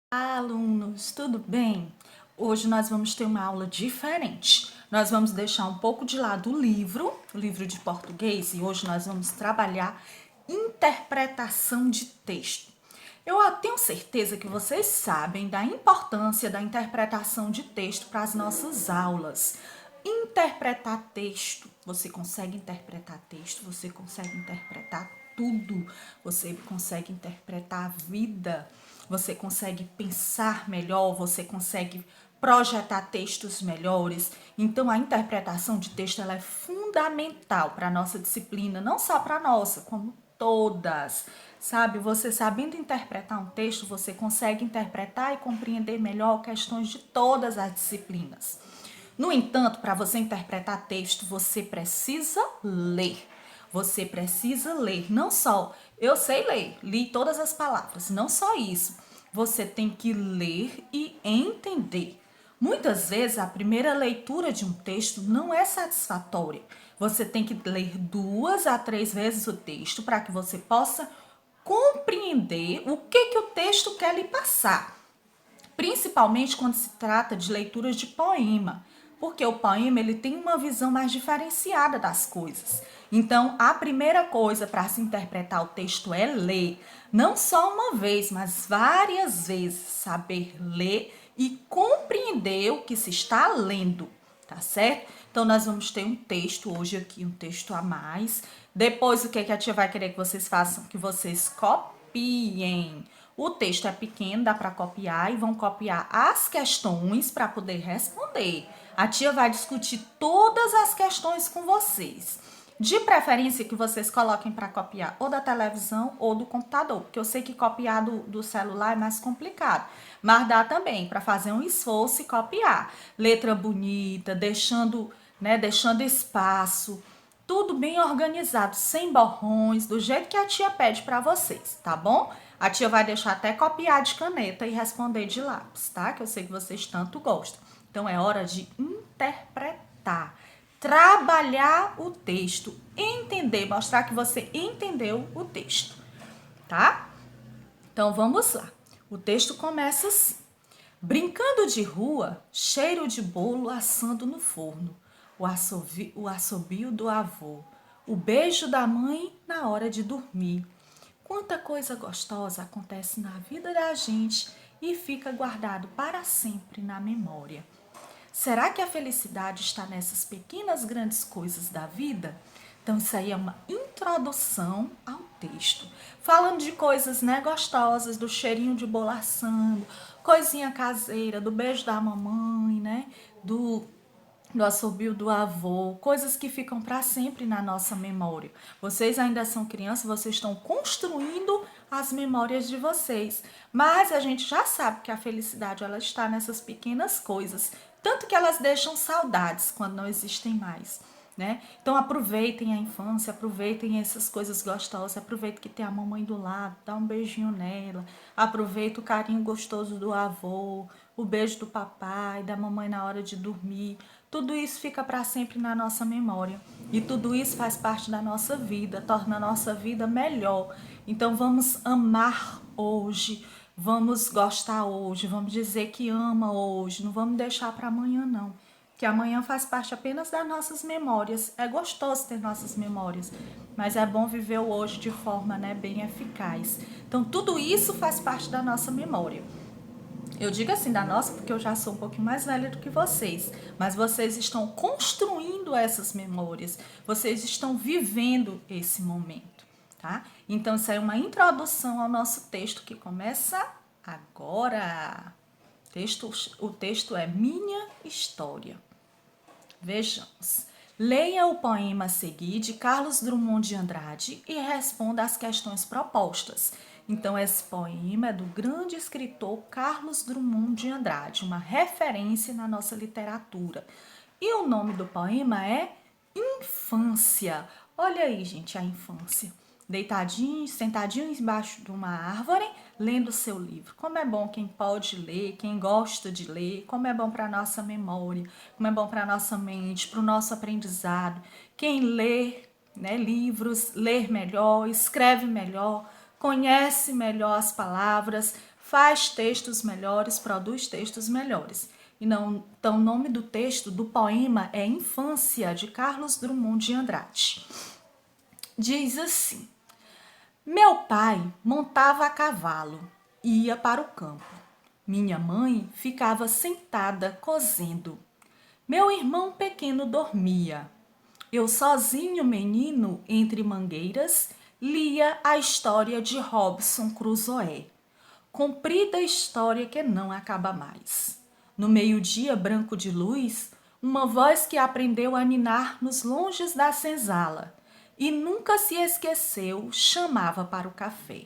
Alunos, tudo bem? Hoje nós vamos ter uma aula diferente. Nós vamos deixar um pouco de lado o livro de português, e hoje nós vamos trabalhar interpretação de texto. Eu tenho certeza que vocês sabem da importância da interpretação de texto para as nossas aulas. Interpretar texto, você consegue interpretar texto, você consegue interpretar tudo, você consegue interpretar a vida, você consegue pensar melhor, você consegue projetar textos melhores. Então, a interpretação de texto ela é fundamental para a nossa disciplina, não só para a nossa, como todas. Sabe, você sabendo interpretar um texto, você consegue interpretar e compreender melhor questões de todas as disciplinas. No entanto, para você interpretar texto, você precisa ler. Você precisa ler. Não só eu sei ler, li todas as palavras, não só isso. Você tem que ler e entender. Muitas vezes a primeira leitura de um texto não é satisfatória. Você tem que ler 2 a 3 vezes o texto para que você possa compreender o que o texto quer lhe passar. Principalmente quando se trata de leituras de poema, porque o poema ele tem uma visão mais diferenciada das coisas. Então, a primeira coisa para se interpretar o texto é ler, não só uma vez, mas várias vezes, saber ler e compreender o que se está lendo, tá certo? Então, nós vamos ter um texto hoje aqui, um texto a mais. Depois, o que a tia vai querer que vocês façam? Que vocês copiem. O texto é pequeno, dá para copiar, e vão copiar as questões para poder responder. A tia vai discutir todas as questões com vocês. De preferência que vocês coloquem para copiar ou da televisão ou do computador, porque eu sei que copiar do celular é mais complicado, mas dá também para fazer um esforço e copiar. Letra bonita, deixando espaço, tudo bem organizado, sem borrões, do jeito que a tia pede para vocês, tá bom? A tia vai deixar até copiar de caneta e responder de lápis, tá? Que eu sei que vocês tanto gostam. Então, é hora de interpretar, trabalhar o texto, entender, mostrar que você entendeu o texto, tá? Então, vamos lá. O texto começa assim. Brincando de rua, cheiro de bolo assando no forno, o assobio do avô, o beijo da mãe na hora de dormir. Quanta coisa gostosa acontece na vida da gente e fica guardado para sempre na memória. Será que a felicidade está nessas pequenas grandes coisas da vida? Então isso aí é uma introdução ao texto, falando de coisas, né, gostosas, do cheirinho de bolo assando, coisinha caseira, do beijo da mamãe, né, do assobio do avô, coisas que ficam para sempre na nossa memória. Vocês ainda são crianças, vocês estão construindo as memórias de vocês, mas a gente já sabe que a felicidade ela está nessas pequenas coisas, tanto que elas deixam saudades quando não existem mais. Né? Então aproveitem a infância, aproveitem essas coisas gostosas, aproveitem que tem a mamãe do lado, dá um beijinho nela, aproveita o carinho gostoso do avô, o beijo do papai, da mamãe na hora de dormir. Tudo isso fica para sempre na nossa memória e tudo isso faz parte da nossa vida, torna a nossa vida melhor. Então vamos amar hoje, vamos gostar hoje, vamos dizer que ama hoje, não vamos deixar para amanhã não, que amanhã faz parte apenas das nossas memórias. É gostoso ter nossas memórias, mas é bom viver o hoje de forma, né, bem eficaz. Então tudo isso faz parte da nossa memória. Eu digo assim da nossa porque eu já sou um pouquinho mais velha do que vocês, mas vocês estão construindo essas memórias, vocês estão vivendo esse momento, tá? Então isso aí é uma introdução ao nosso texto que começa agora. O texto é Minha História. Vejamos. Leia o poema a seguir de Carlos Drummond de Andrade e responda às questões propostas. Então, esse poema é do grande escritor Carlos Drummond de Andrade, uma referência na nossa literatura. E o nome do poema é Infância. Olha aí, gente, a infância. deitadinho, sentadinho embaixo de uma árvore, lendo o seu livro. Como é bom quem pode ler, quem gosta de ler, como é bom para a nossa memória, como é bom para a nossa mente, para o nosso aprendizado. Quem lê, né, livros, lê melhor, escreve melhor, conhece melhor as palavras, faz textos melhores, produz textos melhores. E não, então, o nome do texto, do poema, é Infância, de Carlos Drummond de Andrade. Diz assim: meu pai montava a cavalo e ia para o campo. Minha mãe ficava sentada cozendo. Meu irmão pequeno dormia. Eu sozinho, menino, entre mangueiras, lia a história de Robinson Crusoe. Comprida história que não acaba mais. No meio-dia branco de luz, uma voz que aprendeu a ninar nos longes da senzala e nunca se esqueceu chamava para o café.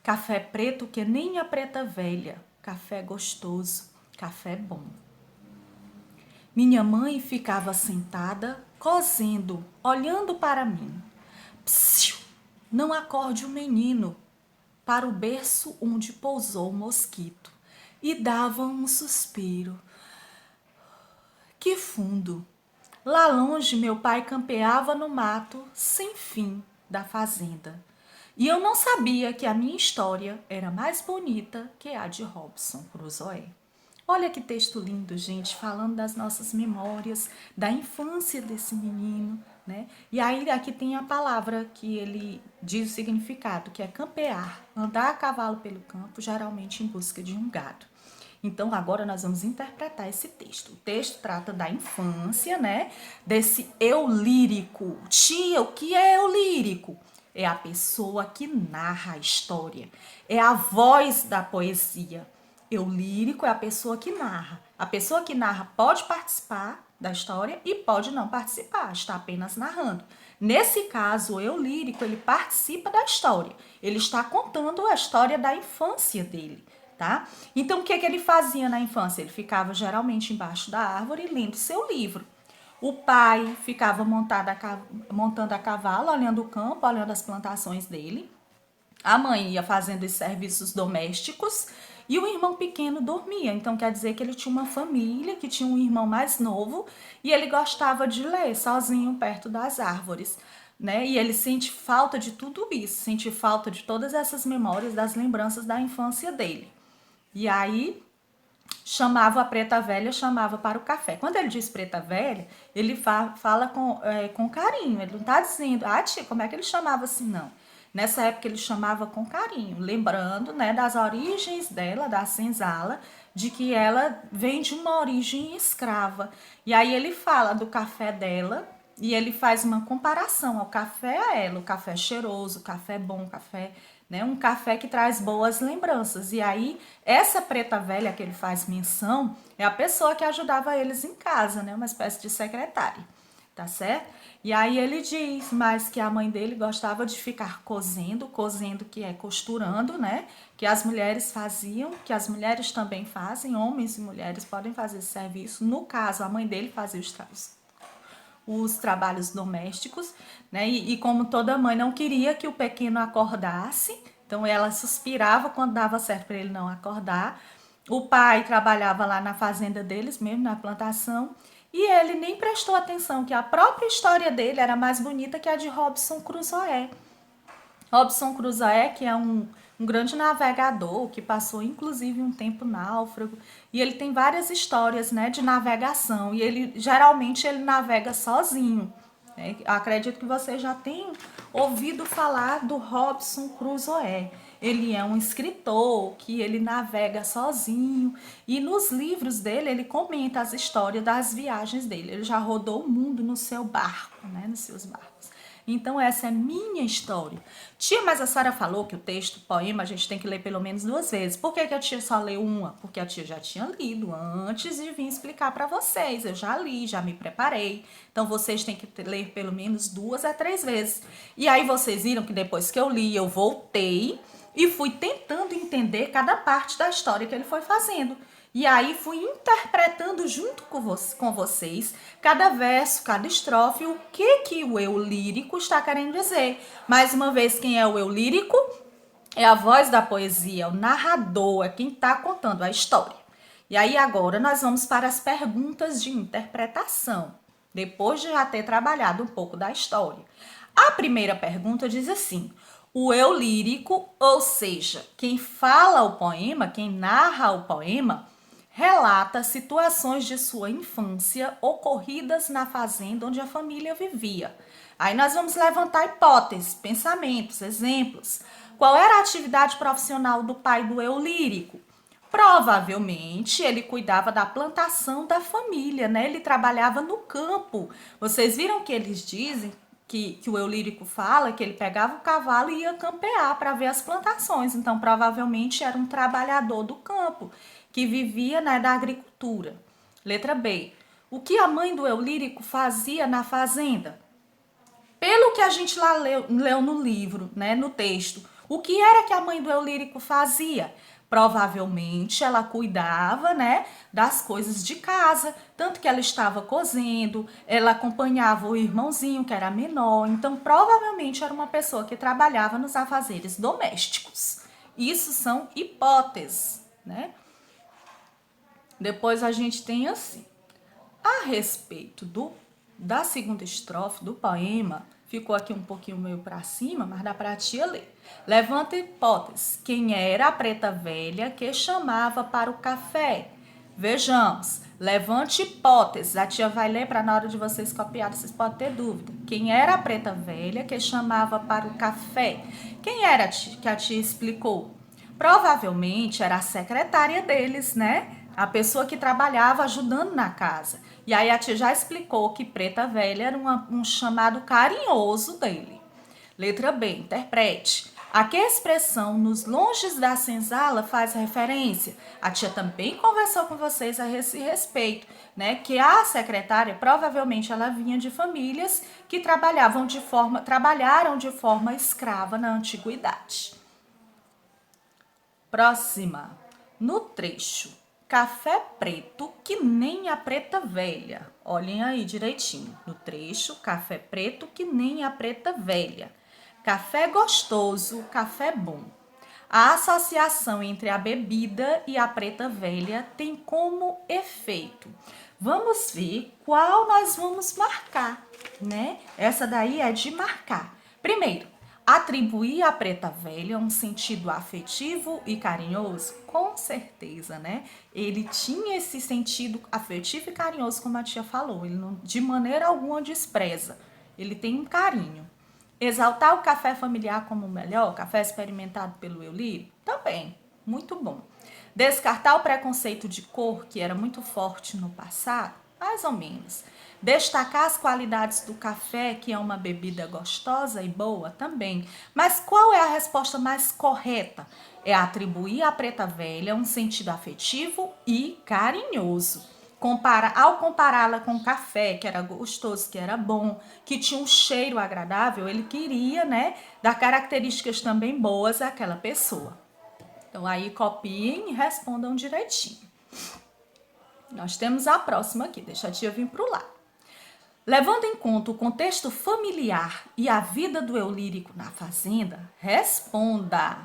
Café preto que nem a preta velha, café gostoso, café bom. Minha mãe ficava sentada, cozendo, olhando para mim. Psiu, não acorde o menino, para o berço onde pousou o mosquito, e dava um suspiro. Que fundo! Lá longe meu pai campeava no mato sem fim da fazenda. E eu não sabia que a minha história era mais bonita que a de Robinson Crusoe. Olha que texto lindo, gente, falando das nossas memórias, da infância desse menino, né? E aí aqui tem a palavra que ele diz o significado, que é campear, andar a cavalo pelo campo, geralmente em busca de um gado. Então agora nós vamos interpretar esse texto. O texto trata da infância, né? Desse eu lírico. Tia, o que é eu lírico? É a pessoa que narra a história, é a voz da poesia. Eu lírico é a pessoa que narra. A pessoa que narra pode participar da história e pode não participar, está apenas narrando. Nesse caso, o eu lírico, ele participa da história. Ele está contando a história da infância dele, tá? Então, o que ele fazia na infância? Ele ficava geralmente embaixo da árvore lendo seu livro. O pai ficava montando a cavalo, olhando o campo, olhando as plantações dele. A mãe ia fazendo os serviços domésticos e o irmão pequeno dormia. Então quer dizer que ele tinha uma família, que tinha um irmão mais novo e ele gostava de ler sozinho perto das árvores, né? E ele sente falta de tudo isso, sente falta de todas essas memórias, das lembranças da infância dele. E aí chamava a preta velha, chamava para o café. Quando ele diz preta velha, ele fala com carinho. Ele não está dizendo, tia, como é que ele chamava assim, não. Nessa época ele chamava com carinho, lembrando, né, das origens dela, da senzala, de que ela vem de uma origem escrava. E aí ele fala do café dela e ele faz uma comparação ao café a ela, o café cheiroso, o café bom, o café, né, um café que traz boas lembranças. E aí essa preta velha que ele faz menção é a pessoa que ajudava eles em casa, né, uma espécie de secretária. Tá certo? E aí ele diz, mas que a mãe dele gostava de ficar cozendo que é costurando, né? Que as mulheres faziam, que as mulheres também fazem, homens e mulheres podem fazer esse serviço. No caso, a mãe dele fazia os trabalhos domésticos, né? E como toda mãe não queria que o pequeno acordasse, então ela suspirava quando dava certo para ele não acordar. O pai trabalhava lá na fazenda deles mesmo, na plantação, e ele nem prestou atenção que a própria história dele era mais bonita que a de Robinson Crusoe. Robinson Crusoe, que é um grande navegador, que passou inclusive um tempo náufrago, e ele tem várias histórias, né, de navegação, e ele geralmente ele navega sozinho. Né? Acredito que você já tem ouvido falar do Robinson Crusoe. Ele é um escritor que ele navega sozinho e nos livros dele ele comenta as histórias das viagens dele. Ele já rodou o mundo no seu barco, né, nos seus barcos. Então essa é minha história. Tia, mas a Sara falou que o texto, o poema, a gente tem que ler pelo menos 2 vezes. Por que a tia só leu uma? Porque a tia já tinha lido antes de vir explicar para vocês. Eu já li, já me preparei. Então vocês têm que ler pelo menos 2 a 3 vezes. E aí vocês viram que depois que eu li, eu voltei e fui tentando entender cada parte da história que ele foi fazendo. E aí fui interpretando junto com vocês cada verso, cada estrofe, o que o eu lírico está querendo dizer. Mais uma vez, quem é o eu lírico? É a voz da poesia, o narrador, é quem está contando a história. E aí agora nós vamos para as perguntas de interpretação, depois de já ter trabalhado um pouco da história. A primeira pergunta diz assim: o eu lírico, ou seja, quem fala o poema, quem narra o poema, relata situações de sua infância ocorridas na fazenda onde a família vivia. Aí nós vamos levantar hipóteses, pensamentos, exemplos. Qual era a atividade profissional do pai do eu lírico? Provavelmente ele cuidava da plantação da família, né? Ele trabalhava no campo. Vocês viram que eles dizem que o eu lírico fala que ele pegava o cavalo e ia campear para ver as plantações. Então, provavelmente era um trabalhador do campo que vivia, né, da agricultura. Letra B. O que a mãe do eu lírico fazia na fazenda? Pelo que a gente lá leu no livro, né, no texto, o que era que a mãe do eu lírico fazia? Provavelmente ela cuidava, né, das coisas de casa, tanto que ela estava cozendo, ela acompanhava o irmãozinho que era menor, então provavelmente era uma pessoa que trabalhava nos afazeres domésticos. Isso são hipóteses, né? Depois a gente tem assim: a respeito da segunda estrofe do poema, ficou aqui um pouquinho meio para cima, mas dá para a tia ler. Levanta hipótese. Quem era a preta velha que chamava para o café? Vejamos. Levante hipótese. A tia vai ler para na hora de vocês copiarem, vocês podem ter dúvida. Quem era a preta velha que chamava para o café? Quem era que a tia explicou? Provavelmente era a secretária deles, né? A pessoa que trabalhava ajudando na casa. E aí a tia já explicou que preta velha era um chamado carinhoso dele. Letra B, interprete. A que expressão nos longes da senzala faz referência? A tia também conversou com vocês a esse respeito, né? Que a secretária provavelmente ela vinha de famílias que trabalharam de forma escrava na antiguidade. Próxima. No trecho, café preto que nem a preta velha. Olhem aí direitinho. No trecho, café preto que nem a preta velha. Café gostoso, café bom. A associação entre a bebida e a preta velha tem como efeito. Vamos ver qual nós vamos marcar, né? Essa daí é de marcar. Primeiro, atribuir à preta velha um sentido afetivo e carinhoso? Com certeza, né? Ele tinha esse sentido afetivo e carinhoso, como a tia falou. Ele não, de maneira alguma despreza. Ele tem um carinho. Exaltar o café familiar como o melhor, café experimentado pelo eu lírico? Também, muito bom. Descartar o preconceito de cor, que era muito forte no passado? Mais ou menos. Destacar as qualidades do café, que é uma bebida gostosa e boa? Também. Mas qual é a resposta mais correta? É atribuir à preta velha um sentido afetivo e carinhoso. Ao compará-la com o café, que era gostoso, que era bom, que tinha um cheiro agradável, ele queria, né, dar características também boas àquela pessoa. Então, aí copiem e respondam direitinho. Nós temos a próxima aqui, deixa a tia vir para o lado. Levando em conta o contexto familiar e a vida do eu lírico na fazenda, responda.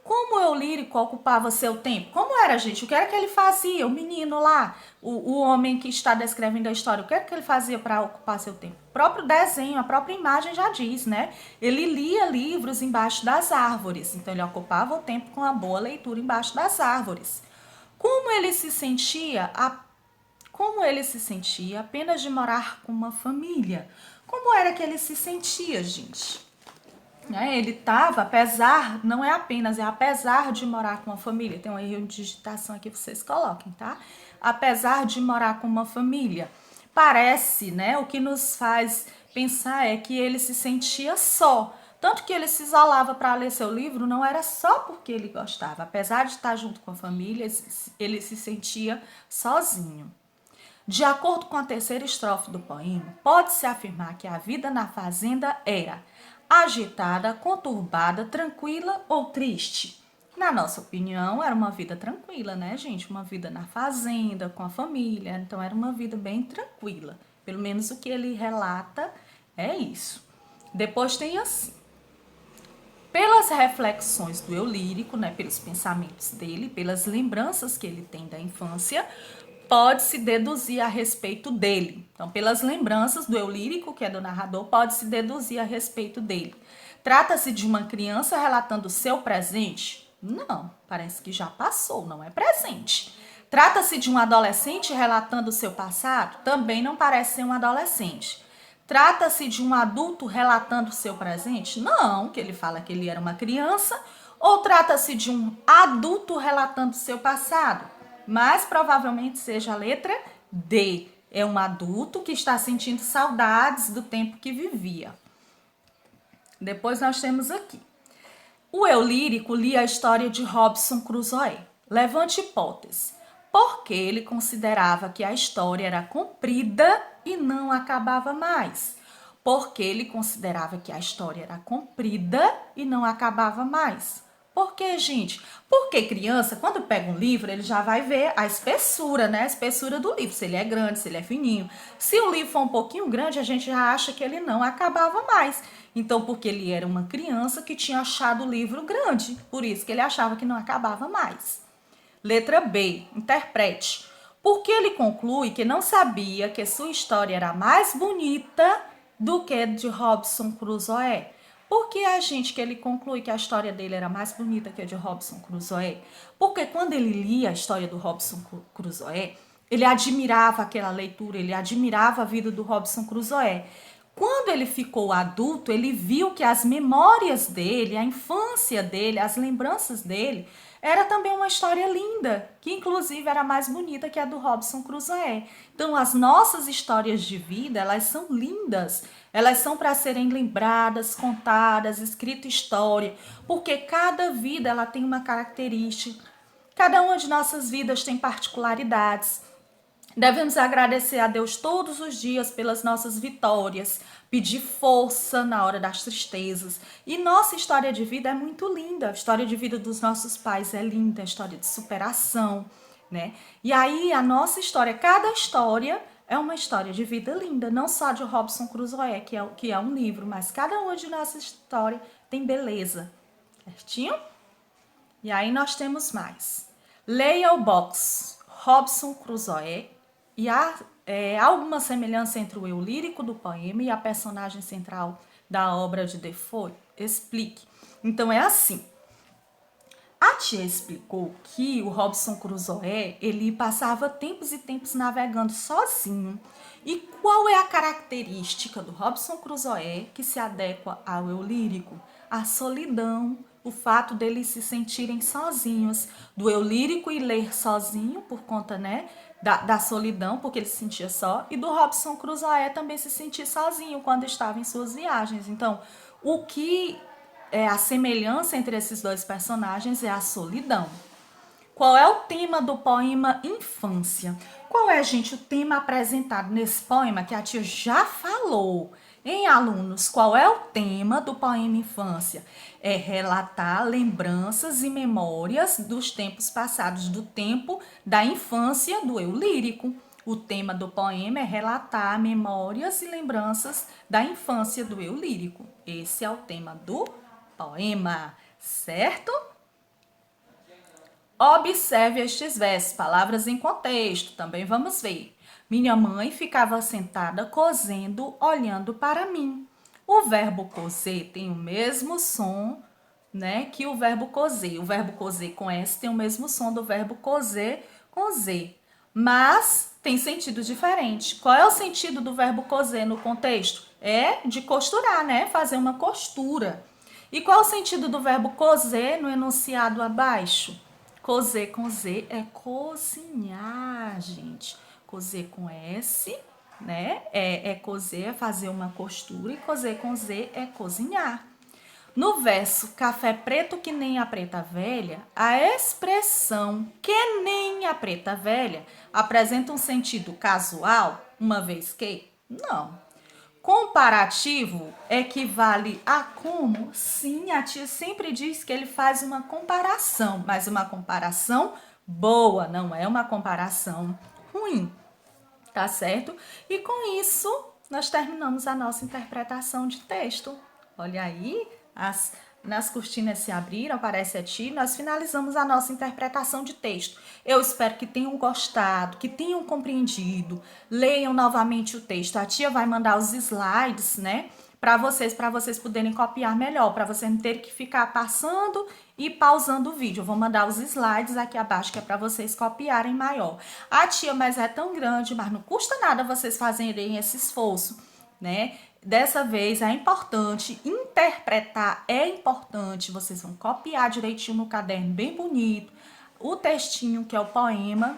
Como o eu lírico ocupava seu tempo? Como era, gente? O que era que ele fazia? O menino lá, o homem que está descrevendo a história, o que era que ele fazia para ocupar seu tempo? O próprio desenho, a própria imagem já diz, né? Ele lia livros embaixo das árvores. Então, ele ocupava o tempo com a boa leitura embaixo das árvores. Como ele se sentia apenas de morar com uma família? Como era que ele se sentia, gente? Ele estava, apesar, não é apenas, é apesar de morar com uma família. Tem um erro de digitação aqui, vocês coloquem, tá? Apesar de morar com uma família. Parece, né? O que nos faz pensar é que ele se sentia só. Tanto que ele se isolava para ler seu livro, não era só porque ele gostava. Apesar de estar junto com a família, ele se sentia sozinho. De acordo com a terceira estrofe do poema, pode-se afirmar que a vida na fazenda era agitada, conturbada, tranquila ou triste? Na nossa opinião, era uma vida tranquila, né, gente? Uma vida na fazenda, com a família. Então, era uma vida bem tranquila. Pelo menos o que ele relata é isso. Depois tem assim. Pelas reflexões do eu lírico, né, pelos pensamentos dele, pelas lembranças que ele tem da infância, pode-se deduzir a respeito dele. Então, pelas lembranças do eu lírico, que é do narrador, pode-se deduzir a respeito dele. Trata-se de uma criança relatando o seu presente? Não, parece que já passou, não é presente. Trata-se de um adolescente relatando o seu passado? Também não parece ser um adolescente. Trata-se de um adulto relatando o seu presente? Não, que ele fala que ele era uma criança. Ou trata-se de um adulto relatando o seu passado? Mas provavelmente seja a letra D. É um adulto que está sentindo saudades do tempo que vivia. Depois nós temos aqui. O eu lírico lia a história de Robinson Crusoe. Levante hipótese. Porque ele considerava que a história era comprida e não acabava mais. Porque ele considerava que a história era comprida e não acabava mais. Por quê, gente? Porque criança, quando pega um livro, ele já vai ver a espessura, né? A espessura do livro, se ele é grande, se ele é fininho. Se o livro for um pouquinho grande, a gente já acha que ele não acabava mais. Então, porque ele era uma criança que tinha achado o livro grande, por isso que ele achava que não acabava mais. Letra B, interprete. Porque ele conclui que não sabia que sua história era mais bonita do que a de Robinson Crusoe. Por que a gente que ele conclui que a história dele era mais bonita que a de Robinson Crusoe? Porque quando ele lia a história do Robinson Crusoe, ele admirava aquela leitura, ele admirava a vida do Robinson Crusoe. Quando ele ficou adulto, ele viu que as memórias dele, a infância dele, as lembranças dele, era também uma história linda, que inclusive era mais bonita que a do Robinson Crusoe. Então, as nossas histórias de vida, elas são lindas, elas são para serem lembradas, contadas, escrita história, porque cada vida ela tem uma característica, cada uma de nossas vidas tem particularidades. Devemos agradecer a Deus todos os dias pelas nossas vitórias, pedir força na hora das tristezas. E nossa história de vida é muito linda. A história de vida dos nossos pais é linda, a história de superação, né? E aí a história, cada história é uma história de vida linda, não só de Robinson Crusoe, que é um livro, mas cada uma de nossa história tem beleza, certinho? E aí nós temos mais. Leia o box Robinson Crusoe e há alguma semelhança entre o eu lírico do poema e a personagem central da obra de Defoe? Explique. Então é assim. A tia explicou que o Robinson Crusoe, ele passava tempos e tempos navegando sozinho. E qual é a característica do Robinson Crusoe que se adequa ao eu lírico? A solidão, o fato deles se sentirem sozinhos, do eu lírico e ler sozinho por conta, né, da solidão, porque ele se sentia só, e do Robinson Crusoe também se sentir sozinho quando estava em suas viagens. Então, o que a semelhança entre esses dois personagens é a solidão. Qual é o tema do poema Infância? Qual é, gente, o tema apresentado nesse poema que a tia já falou? Em alunos, qual é o tema do poema Infância? É relatar lembranças e memórias dos tempos passados, do tempo da infância do eu lírico. O tema do poema é relatar memórias e lembranças da infância do eu lírico. Esse é o tema do poema, certo? Observe estes versos, palavras em contexto, também vamos ver. Minha mãe ficava sentada cozendo, olhando para mim. O verbo cozer tem o mesmo som, né, que o verbo cozer. O verbo cozer com S tem o mesmo som do verbo cozer com Z, mas tem sentido diferente. Qual é o sentido do verbo cozer no contexto? É de costurar, né? Fazer uma costura. E qual é o sentido do verbo cozer no enunciado abaixo? Cozer com Z é cozinhar, gente. Cozer com S, né? É cozer, é fazer uma costura. E cozer com Z é cozinhar. No verso café preto que nem a preta velha, a expressão que nem a preta velha apresenta um sentido casual, uma vez que? Não. Comparativo equivale a como? Sim, a tia sempre diz que ele faz uma comparação, mas uma comparação boa, não é uma comparação ruim, tá certo? E com isso, nós terminamos a nossa interpretação de texto. Olha aí, nas cortinas se abriram, aparece a ti, nós finalizamos a nossa interpretação de texto. Eu espero que tenham gostado, que tenham compreendido. Leiam novamente o texto. A tia vai mandar os slides, né? Para vocês poderem copiar melhor, para você não ter que ficar passando e pausando o vídeo. Eu vou mandar os slides aqui abaixo, que é para vocês copiarem maior. Ah, tia, mas é tão grande, mas não custa nada vocês fazerem esse esforço, né? Dessa vez é importante interpretar, é importante, vocês vão copiar direitinho no caderno, bem bonito, o textinho que é o poema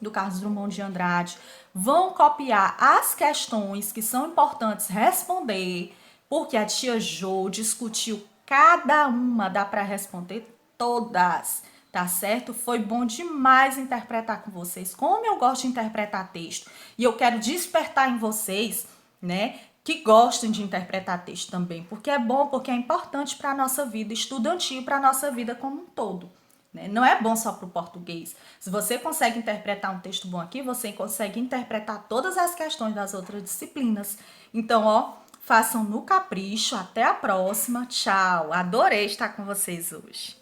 do Carlos Drummond de Andrade, vão copiar as questões que são importantes responder, porque a tia Jo discutiu cada uma, dá para responder todas, tá certo? Foi bom demais interpretar com vocês, como eu gosto de interpretar texto, e eu quero despertar em vocês, né, que gostam de interpretar texto também, porque é bom, porque é importante para a nossa vida estudantil, para a nossa vida como um todo. Não é bom só para o português. Se você consegue interpretar um texto bom aqui, você consegue interpretar todas as questões das outras disciplinas. Então, ó, façam no capricho. Até a próxima. Tchau. Adorei estar com vocês hoje.